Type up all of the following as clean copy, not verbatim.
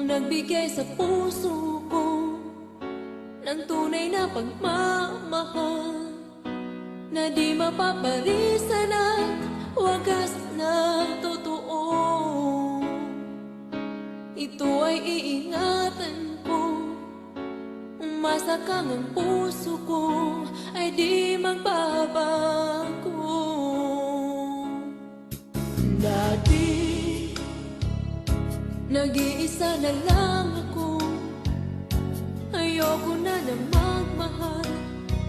nagbigay sa puso ko ng tunay na pagmamahal na di mapapalisan at wagas na totoo. Ito ay iingatan ko, umasa kang ang puso ko ay di magbabago. Dati nag-iisa na lang ako, ayoko na na magmahal,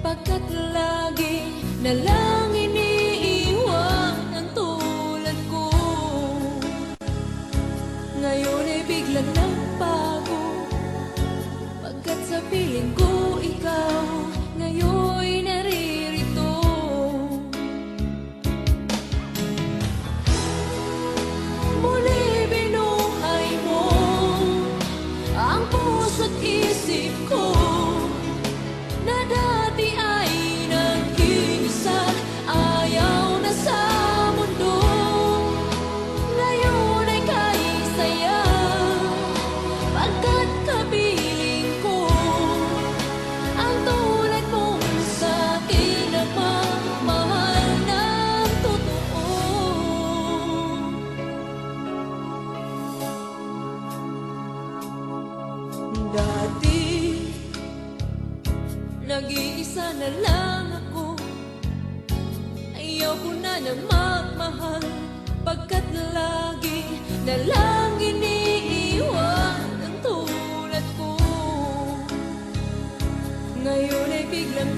pagkat lagi na lang iniiwan ang tulad ko. Ngayon ay biglang nagbago, pagkat sa piling ko ikaw ngayon naririto. Muli binuhay mo ang puso't isip ko na dati ay nag-iisa, ayaw na sa mundo. Ngayon ay kaisaya, pagkat kapiling ko ang tulad mong sa'kin nagmamahal ng totoo. Dati nag-iisa na lang ako, ayaw ko na na magmahal, pagkat lagi na lang iniiwan ang tulad ko. Ngayon ay biglang